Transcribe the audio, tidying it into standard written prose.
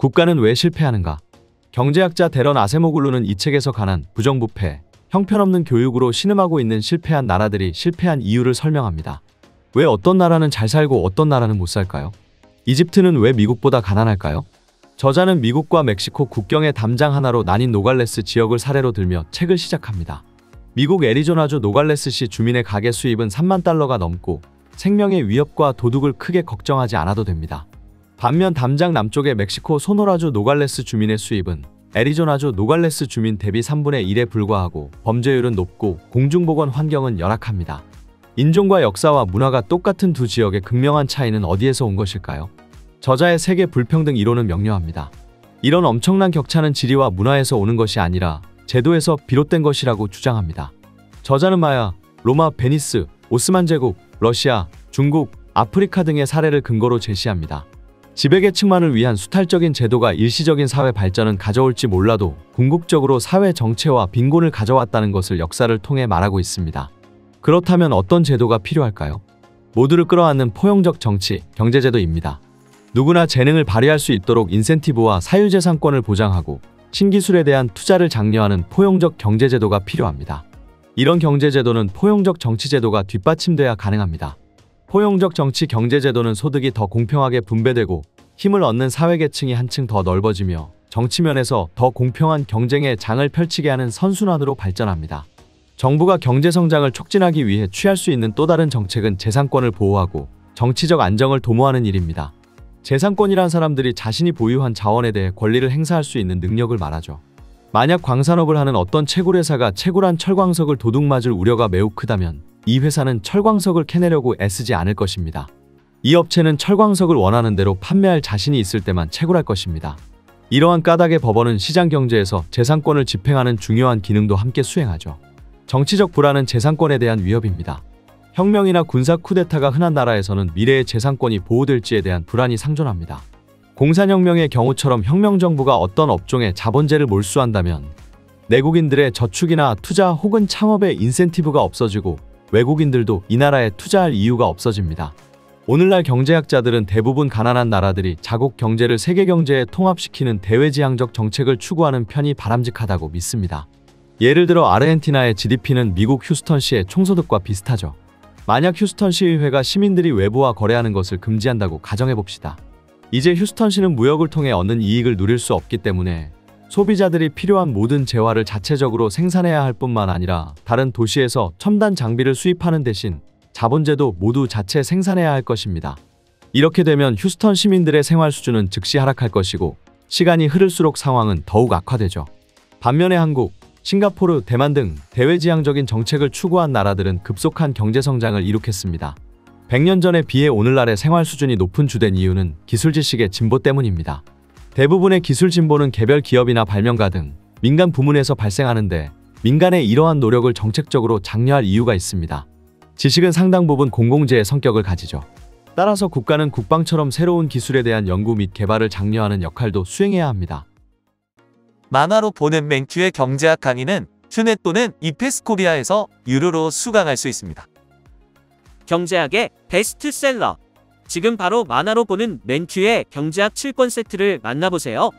국가는 왜 실패하는가? 경제학자 데런 아세모글루는 이 책에서 가난, 부정부패, 형편없는 교육으로 신음하고 있는 실패한 나라들이 실패한 이유를 설명합니다. 왜 어떤 나라는 잘 살고 어떤 나라는 못 살까요? 이집트는 왜 미국보다 가난할까요? 저자는 미국과 멕시코 국경의 담장 하나로 나뉜 노갈레스 지역을 사례로 들며 책을 시작합니다. 미국 애리조나주 노갈레스시 주민의 가계 수입은 3만 달러가 넘고 생명의 위협과 도둑을 크게 걱정하지 않아도 됩니다. 반면 담장 남쪽의 멕시코 소노라주 노갈레스 주민의 수입은 애리조나주 노갈레스 주민 대비 3분의 1에 불과하고 범죄율은 높고 공중보건 환경은 열악합니다. 인종과 역사와 문화가 똑같은 두 지역의 극명한 차이는 어디에서 온 것일까요? 저자의 세계 불평등 이론은 명료합니다. 이런 엄청난 격차는 지리와 문화에서 오는 것이 아니라 제도에서 비롯된 것이라고 주장합니다. 저자는 마야, 로마, 베니스, 오스만 제국, 러시아, 중국, 아프리카 등의 사례를 근거로 제시합니다. 지배계층만을 위한 수탈적인 제도가 일시적인 사회 발전은 가져올지 몰라도 궁극적으로 사회 정체와 빈곤을 가져왔다는 것을 역사를 통해 말하고 있습니다. 그렇다면 어떤 제도가 필요할까요? 모두를 끌어안는 포용적 정치, 경제제도입니다. 누구나 재능을 발휘할 수 있도록 인센티브와 사유재산권을 보장하고 신기술에 대한 투자를 장려하는 포용적 경제제도가 필요합니다. 이런 경제제도는 포용적 정치제도가 뒷받침돼야 가능합니다. 포용적 정치 경제제도는 소득이 더 공평하게 분배되고 힘을 얻는 사회계층이 한층 더 넓어지며 정치면에서 더 공평한 경쟁의 장을 펼치게 하는 선순환으로 발전합니다. 정부가 경제성장을 촉진하기 위해 취할 수 있는 또 다른 정책은 재산권을 보호하고 정치적 안정을 도모하는 일입니다. 재산권이란 사람들이 자신이 보유한 자원에 대해 권리를 행사할 수 있는 능력을 말하죠. 만약 광산업을 하는 어떤 채굴회사가 채굴한 철광석을 도둑맞을 우려가 매우 크다면 이 회사는 철광석을 캐내려고 애쓰지 않을 것입니다. 이 업체는 철광석을 원하는 대로 판매할 자신이 있을 때만 채굴할 것입니다. 이러한 까닭의 법원은 시장 경제에서 재산권을 집행하는 중요한 기능도 함께 수행하죠. 정치적 불안은 재산권에 대한 위협입니다. 혁명이나 군사 쿠데타가 흔한 나라에서는 미래의 재산권이 보호될지에 대한 불안이 상존합니다. 공산혁명의 경우처럼 혁명정부가 어떤 업종에 자본재를 몰수한다면 내국인들의 저축이나 투자 혹은 창업에 인센티브가 없어지고 외국인들도 이 나라에 투자할 이유가 없어집니다. 오늘날 경제학자들은 대부분 가난한 나라들이 자국 경제를 세계 경제에 통합시키는 대외지향적 정책을 추구하는 편이 바람직하다고 믿습니다. 예를 들어 아르헨티나의 GDP는 미국 휴스턴시의 총소득과 비슷하죠. 만약 휴스턴시의회가 시민들이 외부와 거래하는 것을 금지한다고 가정해봅시다. 이제 휴스턴시는 무역을 통해 얻는 이익을 누릴 수 없기 때문에 소비자들이 필요한 모든 재화를 자체적으로 생산해야 할 뿐만 아니라 다른 도시에서 첨단 장비를 수입하는 대신 자본재도 모두 자체 생산해야 할 것입니다. 이렇게 되면 휴스턴 시민들의 생활 수준은 즉시 하락할 것이고 시간이 흐를수록 상황은 더욱 악화되죠. 반면에 한국, 싱가포르, 대만 등 대외지향적인 정책을 추구한 나라들은 급속한 경제성장을 이룩했습니다. 100년 전에 비해 오늘날의 생활 수준이 높은 주된 이유는 기술 지식의 진보 때문입니다. 대부분의 기술 진보는 개별 기업이나 발명가 등 민간 부문에서 발생하는데 민간의 이러한 노력을 정책적으로 장려할 이유가 있습니다. 지식은 상당 부분 공공재의 성격을 가지죠. 따라서 국가는 국방처럼 새로운 기술에 대한 연구 및 개발을 장려하는 역할도 수행해야 합니다. 만화로 보는 맹큐의 경제학 강의는 튜넷 또는 이페스코리아에서 유료로 수강할 수 있습니다. 경제학의 베스트셀러. 지금 바로 만화로 보는 맹큐의 경제학 7권 세트를 만나보세요.